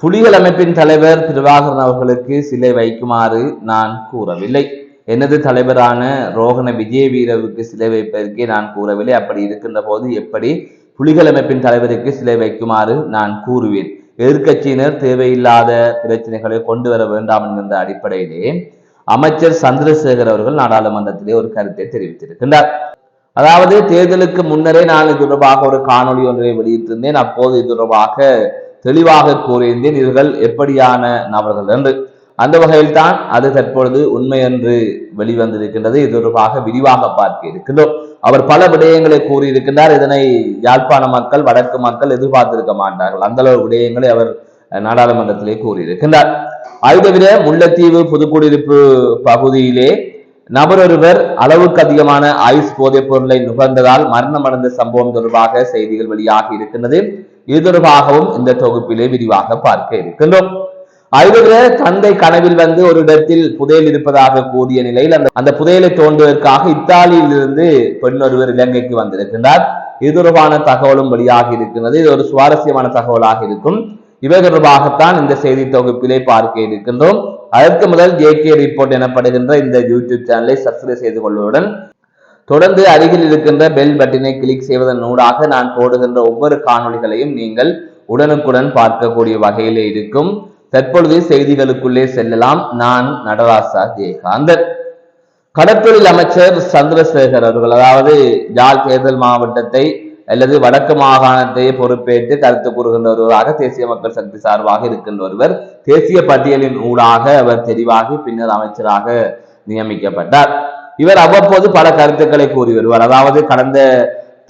புலிகள் அமைப்பின் தலைவர் பிரபாகரன் அவர்களுக்கு சிலை வைக்குமாறு நான் கூறவில்லை. எனது தலைவரான ரோகண விஜயவீரவுக்கு சிலை வைப்பதற்கே நான் கூறவில்லை. அப்படி இருக்கின்ற போது எப்படி புலிகள் அமைப்பின் தலைவருக்கு சிலை வைக்குமாறு நான் கூறுவேன்? எதிர்கட்சியினர் தேவையில்லாத பிரச்சனைகளை கொண்டு வர வேண்டாம் என்கின்ற அடிப்படையிலே அமைச்சர் சந்திரசேகர் அவர்கள் நாடாளுமன்றத்திலே ஒரு கருத்தை தெரிவித்திருக்கின்றார். அதாவது தேர்தலுக்கு முன்னரே நான் இது தொடர்பாக ஒரு காணொலி ஒன்றை வெளியிட்டிருந்தேன். அப்போது இது தொடர்பாக தெளிவாக கூறியிருந்தேன் இவர்கள் எப்படியான நபர்கள் என்று. அந்த வகையில் தான் அது தற்பொழுது உண்மை என்று வெளிவந்திருக்கின்றது. இது தொடர்பாக விரிவாக பார்க்க இருக்கின்றோம். அவர் பல விடயங்களை கூறியிருக்கின்றார். இதனை யாழ்ப்பாண மக்கள், வடக்கு மக்கள் எதிர்பார்த்திருக்க மாட்டார்கள். அந்த அளவு விடயங்களை அவர் நாடாளுமன்றத்திலே கூறியிருக்கின்றார். அதை தவிர முல்லைத்தீவு புதுக்குடியிருப்பு பகுதியிலே நபர் ஒருவர் அளவுக்கு அதிகமான ஐஸ் போதைப் பொருளை நுகர்ந்ததால் மரணம் அடைந்த சம்பவம் தொடர்பாக செய்திகள் வெளியாகி இருக்கின்றது. இது தொடர்பாகவும் இந்த தொகுப்பிலே விரிவாக பார்க்க இருக்கின்றோம். அதுவே தந்தை கனவில் வந்து ஒரு இடத்தில் புதையல் இருப்பதாக கூறிய நிலையில் அந்த புதையலை தோண்டுவதற்காக இத்தாலியில் இருந்து பெண் ஒருவர் இலங்கைக்கு வந்திருக்கின்றார். இது தொடர்பான தகவலும் வெளியாகி இருக்கின்றது. இது ஒரு சுவாரஸ்யமான தகவலாக இருக்கும். இவை தொடர்பாகத்தான் இந்த செய்தி தொகுப்பிலே பார்க்க இருக்கின்றோம். அதற்கு முதல் ஜேகே ரிப்போர்ட் எனப்படுகின்ற இந்த யூடியூப் சேனலை சப்ஸ்கிரைப் செய்து கொள்வதுடன் தொடர்ந்து அருகில் இருக்கின்ற பெல் பட்டனை கிளிக் செய்வதன் ஊடாக நான் போடுகின்ற ஒவ்வொரு காணொலிகளையும் நீங்கள் உடனுக்குடன் பார்க்கக்கூடிய வகையிலே இருக்கும். தற்பொழுது செய்திகளுக்குள்ளே செல்லலாம். நான் நடராசா ஜெயகாந்தன். கடற்தொழில் அமைச்சர் சந்திரசேகர் அவர்கள், அதாவது யாழ் தேர்தல் மாவட்டத்தை அல்லது வடக்கு மாகாணத்தை பொறுப்பேற்று கருத்து கூறுகின்ற ஒருவராக தேசிய மக்கள் சக்தி சார்பாக இருக்கின்ற ஒருவர் தேசிய பட்டியலின் ஊடாக அவர் தெரிவாகி பின்னர் அமைச்சராக நியமிக்கப்பட்டார். இவர் அவ்வப்போது பல கருத்துக்களை கூறி வருவார். அதாவது கடந்த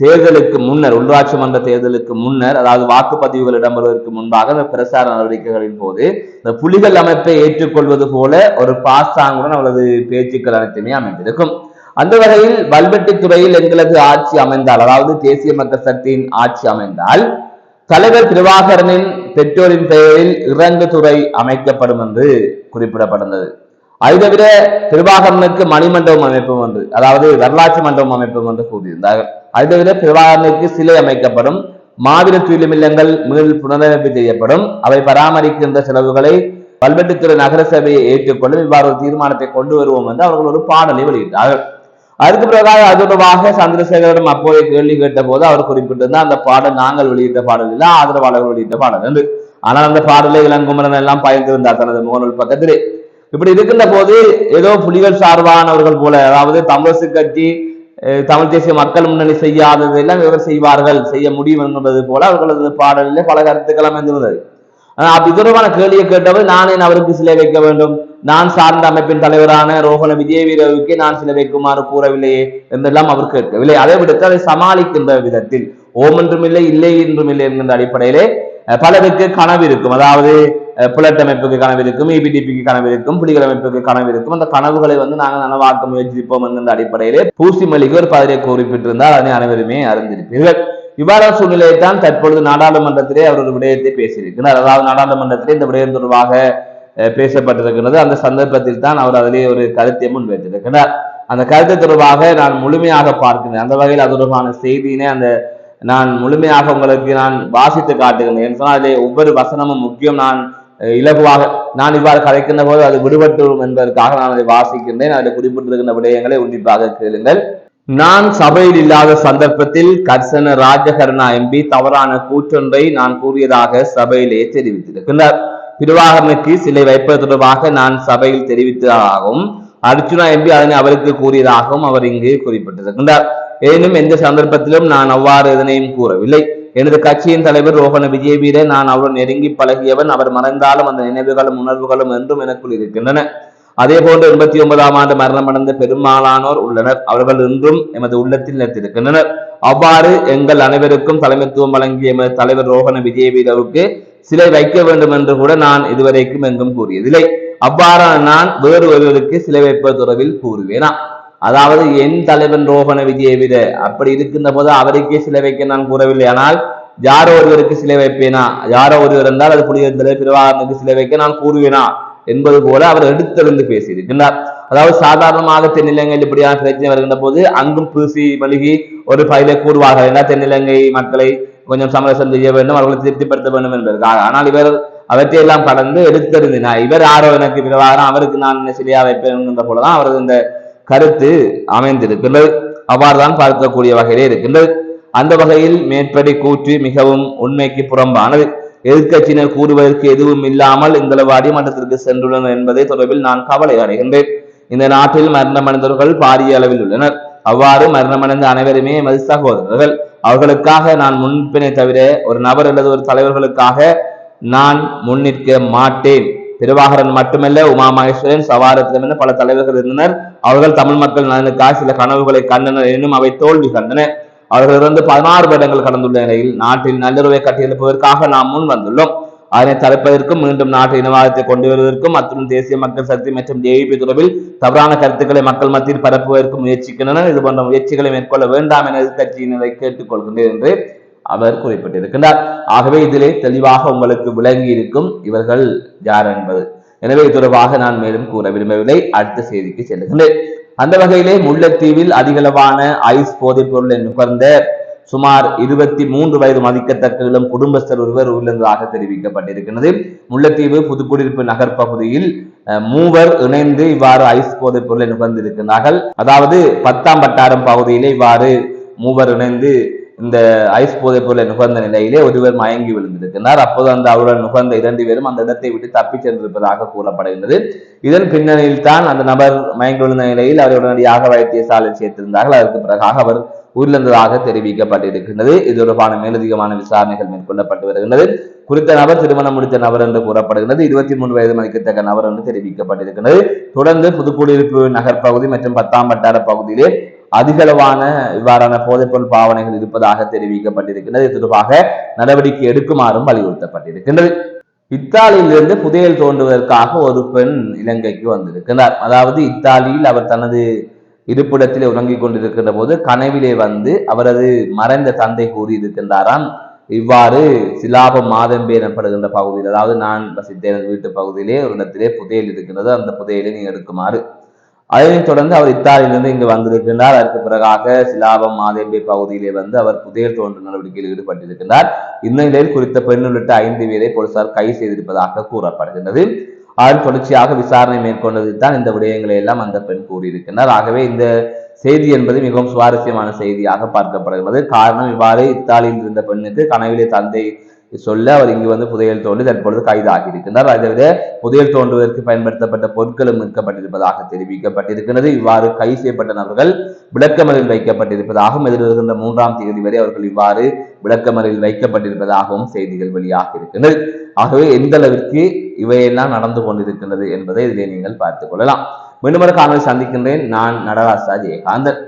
தேர்தலுக்கு முன்னர், உள்ளாட்சி மன்ற தேர்தலுக்கு முன்னர், அதாவது வாக்குப்பதிவுகள் இடம்பெறுவதற்கு முன்பாக இந்த பிரசார நடவடிக்கைகளின் போது இந்த புலிகள் அமைப்பை ஏற்றுக்கொள்வது போல ஒரு பாஸ்தாங்குடன் அவரது பேச்சுக்கள் அனைத்துமே அமைந்திருக்கும். அந்த வகையில் வல்வெட்டி துறையில் எங்களது ஆட்சி அமைந்தால், அதாவது தேசிய மக்கள் சக்தியின் ஆட்சி அமைந்தால் தலைவர் பிரபாகரனின் பெற்றோரின் பெயரில் இறங்கு துறை அமைக்கப்படும் என்று குறிப்பிடப்பட்டது. அதை தவிர பிரபாகரனுக்கு மணிமண்டபம் அமைப்பும் என்று, அதாவது வரலாற்று மண்டபம் அமைப்பும் என்று கூறியிருந்தார்கள். அதை தவிர பிரபாகரனுக்கு சிலை அமைக்கப்படும், மாவீர துயிலுமில்லங்கள் மீள் புனரமைப்பு செய்யப்படும், அவை பராமரிக்கின்ற செலவுகளை வல்வெட்டித்துறை நகர சபையை ஏற்றுக்கொள்ளும், இவ்வாறு ஒரு தீர்மானத்தை கொண்டு வருவோம் என்று அவர்கள் ஒரு பாடலை வெளியிட்டார்கள். அதுக்கு பிறகு அது தொடர்பாக சந்திரசேகரிடம் அப்போது கேள்வி கேட்ட போது அவர் குறிப்பிட்டிருந்தார், அந்த பாடல் நாங்கள் வெளியிட்ட பாடல் இல்லை, ஆதரவாளர்கள் வெளியிட்ட பாடல் என்று. ஆனால் அந்த பாடலை இளங்குமரன் எல்லாம் பயந்திருந்தார் தனது முகநூல் பக்கத்திலே. இப்படி இருக்கின்ற போது ஏதோ புலிகள் சார்பானவர்கள் போல, அதாவது தமிழரசு கட்சி, தமிழ் தேசிய மக்கள் முன்னணி செய்யாததெல்லாம் இவர் செய்வார்கள், செய்ய முடியும் என்பது போல அவர்களது பாடலிலே பல கருத்துக்கள் அமைந்திருந்தது. இது தொடர்பான கேள்வியை கேட்டவர், நான் ஏன் அவருக்கு சிலை வைக்க வேண்டும், நான் சார்ந்த அமைப்பின் தலைவரான ரோகண விஜயவீரவுக்கே நான் சிலை வைக்குமாறு கூறவில்லையே என்றெல்லாம் அவர் கேட்கவில்லை. அதை விடுத்து அதை சமாளிக்கின்ற விதத்தில் ஓம் என்றும் இல்லை, இல்லை என்றும் இல்லை என்கின்ற அடிப்படையிலே பலருக்கு கனவு இருக்கும். அதாவது புலட் அமைப்புக்கு கனவு இருக்கும், இபிடிபிக்கு கனவு இருக்கும், புலிகள் அமைப்புக்கு கனவு இருக்கும். அந்த கனவுகளை வந்து நாங்கள் நனவாக்க முயற்சிப்போம் என்கின்ற அடிப்படையிலே பூசிமொழிக்கு ஒரு பதவியை குறிப்பிட்டிருந்தால் அதனை அனைவருமே அறிந்திருப்பீர்கள். இவ்வாறான சூழ்நிலையைத்தான் தற்பொழுது நாடாளுமன்றத்திலே அவர் ஒரு விடயத்தை பேசியிருக்கிறார். அதாவது நாடாளுமன்றத்திலே இந்த விடயம் தொடர்பாக பேசப்பட்டிருக்கிறது. அந்த சந்தர்ப்பத்தில் தான் அவர் அதிலே ஒரு கருத்தை முன்வைத்திருக்கிறார். அந்த கருத்து தொடர்பாக நான் முழுமையாக பார்க்கிறேன். அந்த வகையில் அது தொடர்பான செய்தியினை நான் முழுமையாக உங்களுக்கு நான் வாசித்து காட்டுகிறேன். சொன்னால் அதிலே ஒவ்வொரு வசனமும் முக்கியம். நான் இலகுவாக நான் இவ்வாறு கதைக்கின்ற போது அது விடுபட்டுவிடும் என்பதற்காக நான் அதை வாசிக்கின்றேன். அதில் குறிப்பிட்டிருக்கின்ற விடயங்களை உன்னிப்பாக கேளுங்கள். நான் சபையில் இல்லாத சந்தர்ப்பத்தில் கர்சன ராஜகர்ணா எம்பி தவறான கூற்றொன்றை நான் கூறியதாக சபையிலே தெரிவித்திருக்கிறார். பிரபாகரனுக்கு சிலை வைப்பது தொடர்பாக நான் சபையில் தெரிவித்ததாகவும் அர்ஜுனா எம்பி அதனை அவருக்கு கூறியதாகவும் அவர் இங்கு குறிப்பிட்டிருக்கின்றார். எனினும் எந்த சந்தர்ப்பத்திலும் நான் அவ்வாறு எதனையும் கூறவில்லை. எனது கட்சியின் தலைவர் ரோகண விஜயவீர, நான் அவருடன் நெருங்கி பழகியவன். அவர் மறைந்தாலும் அந்த நினைவுகளும் உணர்வுகளும் என்றும் எனக்குள் இருக்கின்றன. அதே போன்று 89ஆம் ஆண்டு மரணமடைந்த பெரும்பாலானோர் உள்ளனர். அவர்கள் இன்றும் எமது உள்ளத்தில் நிலைத்திருக்கின்றனர். அவ்வாறு எங்கள் அனைவருக்கும் தலைமைத்துவம் வழங்கிய எமது தலைவர் ரோகண விஜயவீரவுக்கு சிலை வைக்க வேண்டும் என்று கூட நான் இதுவரைக்கும் எங்கும் கூறியதில்லை. அவ்வாறான நான் வேறு ஒருவருக்கு சிலை வைப்பது தொடர்பில் கூறுவேனா? அதாவது என் தலைவன் ரோகண விஜயவீர அப்படி இருக்கின்ற போது அவருக்கே சிலை வைக்க நான் கூறவில்லை. ஆனால் யாரோ ஒருவருக்கு சிலை வைப்பேனா, யாரோ ஒருவர் இருந்தால் அது புலிகள் தலைவர் பிரபாகரனுக்கு சிலை வைக்க நான் கூறுவேனா என்பது போல அவர் எடுத்தெழுந்து பேசியிருக்கின்றார். அதாவது சாதாரணமாக தென்னிலங்கையில் இப்படியான பிரச்சனை வருகின்ற போது அங்கும் பூசி மழுகி ஒரு பயிலை கூறுவார்கள். ஏன்னா தென்னிலங்கை மக்களை கொஞ்சம் சமரசம் செய்ய வேண்டும், அவர்களை திருப்திப்படுத்த வேண்டும் என்பதற்காக. ஆனால் இவர் அவற்றையெல்லாம் கடந்து எடுத்தறிந்தினார். இவர் யாரோ எனக்கு பிரபாகரன், அவருக்கு நான் என்ன சிலையா வைப்பேன் போலதான் அவரது இந்த கருத்து அமைந்திருக்கின்றது. அவ்வாறுதான் பார்க்கக்கூடிய வகையிலே இருக்கின்றது. அந்த வகையில் மேற்படி கூற்று மிகவும் உண்மைக்கு புறம்பானது. எதிர்கட்சியினர் கூறுவதற்கு எதுவும் இல்லாமல் இந்த அடிமட்டத்திற்கு சென்றுள்ளனர் என்பதை தொடர்பில் நான் கவலை அடைகின்றேன். இந்த நாட்டில் மரணமடைந்தவர்கள் பாரிய அளவில் உள்ளனர். அவ்வாறு மரணமடைந்த அனைவருமே எமது சகோதரர்கள். அவர்களுக்காக நான் முன்னிற்பேனே தவிர ஒரு நபர் அல்லது ஒரு தலைவர்களுக்காக நான் முன்னிற்க மாட்டேன். பிரபாகரன் மட்டுமல்ல, உமா மகேஸ்வரன், சவாரத்திடம் என பல தலைவர்கள் இருந்தனர். அவர்கள் தமிழ் மக்கள் நலனுக்காக சில கனவுகளை கண்டனர், எனினும் அவை தோல்வி கண்டன. அவர்களிருந்து 16 வருடங்கள் கடந்துள்ள நிலையில் நாட்டில் நல்லுறவை கட்டியெழுப்புவதற்காக நாம் முன் வந்துள்ளோம். அதனை தடுப்பதற்கும் மீண்டும் நாட்டு இனவாதத்தை கொண்டு வருவதற்கும் மற்றும் தேசிய மக்கள் சக்தி மற்றும் ஜேவிபி தொடர்பில் தவறான கருத்துக்களை மக்கள் மத்தியில் பரப்புவதற்கும் முயற்சிக்கின்றனர். இது போன்ற முயற்சிகளை மேற்கொள்ள வேண்டாம் என எதிர்கட்சியினரை கேட்டுக் கொள்கின்றேன் என்று அவர் குறிப்பிட்டிருக்கின்றார். ஆகவே இதிலே தெளிவாக உங்களுக்கு விளங்கி இருக்கும் இவர்கள் யார் என்பது. எனவே இது தொடர்பாக நான் மேலும் கூற விரும்பவில்லை. அடுத்த செய்திக்கு செல்லுகின்றேன். அந்த வகையிலே முல்லைத்தீவில் அதிகளவான ஐஸ் போதைப் பொருளை நுகர்ந்த சுமார் 23 வயது மதிக்கத்தக்க இளம் குடும்பஸ்தர் ஒருவர் உயிரிழந்ததாக தெரிவிக்கப்பட்டிருக்கிறது. முல்லைத்தீவு புதுக்குடியிருப்பு நகர் பகுதியில் மூவர் இணைந்து இவ்வாறு ஐஸ் போதைப் பொருளை நுகர்ந்திருக்கிறார்கள். அதாவது 10ஆம் வட்டாரம் பகுதியிலே இவ்வாறு மூவர் இணைந்து இந்த ஐஸ் போதைப் பொருளை நுகர்ந்த நிலையிலே ஒருவர் மயங்கி விழுந்திருக்கிறார். அப்போது அந்த அவருடன் நுகர்ந்த 2 பேரும் அந்த இடத்தை விட்டு தப்பி சென்றிருப்பதாக கூறப்படுகின்றது. இதன் பின்னணியில் தான் அந்த நபர் மயங்கி விழுந்த நிலையில் அவரை உடனடியாக வைத்தியசாலையில் சேர்த்திருந்தார்கள். அதற்கு பிறகாக அவர் உயிரிழந்ததாக தெரிவிக்கப்பட்டிருக்கின்றது. இது தொடர்பான மேலதிகமான விசாரணைகள் மேற்கொள்ளப்பட்டு வருகின்றது. குறித்த நபர் திருமணம் முடித்த நபர் என்று கூறப்படுகிறது. 23 வயது மதிக்கத்தக்க நபர் என்று தெரிவிக்கப்பட்டிருக்கிறது. தொடர்ந்து புதுக்குடியிருப்பு நகர் பகுதி மற்றும் 10ஆம் வட்டார பகுதியிலே அதிகளவான இவ்வாறான போதைப்பொருள் பாவனைகள் இருப்பதாக தெரிவிக்கப்பட்டிருக்கிறது. இது தொடர்பாக நடவடிக்கை எடுக்குமாறும் வலியுறுத்தப்பட்டிருக்கின்றது. இத்தாலியிலிருந்து புதையல் தோண்டுவதற்காக ஒரு பெண் இலங்கைக்கு வந்திருக்கிறார். அதாவது இத்தாலியில் அவர் தனது இருப்பிடத்திலே உறங்கிக் கொண்டிருக்கின்ற போது கனவிலே வந்து அவரது மறைந்த தந்தை கூறியிருக்கின்றாராம், இவ்வாறு சிலாபம் மாதம்பே எனப்படுகின்ற பகுதியில், அதாவது நான் வசித்த வீட்டு பகுதியிலே ஒரு இடத்திலே புதையல் இருக்கின்றது, அந்த புதையலை நீ எடுக்குமாறு. அதனைத் தொடர்ந்து அவர் இத்தாலியிலிருந்து இங்கு வந்திருக்கின்றார். அதற்கு பிறகாக சிலாபம் மாதேம்பே பகுதியிலே வந்து அவர் புதையல் தோண்டும் நடவடிக்கையில் ஈடுபட்டிருக்கின்றார். இந்த நிலையில் குறித்த பெண் உள்ளிட்ட 5 பேரை போலீசார் கைது செய்திருப்பதாக கூறப்படுகின்றது. அதன் தொடர்ச்சியாக விசாரணை மேற்கொண்டதில் தான் இந்த விடயங்களை எல்லாம் அந்த பெண் கூறியிருக்கின்றார். ஆகவே இந்த செய்தி என்பது மிகவும் சுவாரஸ்யமான செய்தியாக பார்க்கப்படுகிறது. காரணம், இவ்வாறு இத்தாலியில் இருந்த பெண்ணுக்கு கனவிலே தந்தை சொல்ல அவர் இங்கு வந்து புதையல் தோண்டி தற்பொழுது கைதாகி இருக்கின்றார். அதை விட புதையல் தோண்டுவதற்கு பயன்படுத்தப்பட்ட பொருட்களும் மீட்கப்பட்டிருப்பதாக தெரிவிக்கப்பட்டிருக்கிறது. இவ்வாறு கைது செய்யப்பட்ட நபர்கள் விளக்கமறியலில் வைக்கப்பட்டிருப்பதாகவும் எதிர்வருகின்ற 3ஆம் தேதி வரை அவர்கள் இவ்வாறு விளக்கமறியலில் வைக்கப்பட்டிருப்பதாகவும் செய்திகள் வெளியாக இருக்கின்றது. ஆகவே எந்த அளவிற்கு இவையெல்லாம் நடந்து கொண்டிருக்கின்றது என்பதை இதிலே நீங்கள் பார்த்துக் கொள்ளலாம். மீண்டும் ஒரு காணொலி சந்திக்கின்றேன். நான் நடராஜா ஜெயகாந்தன்.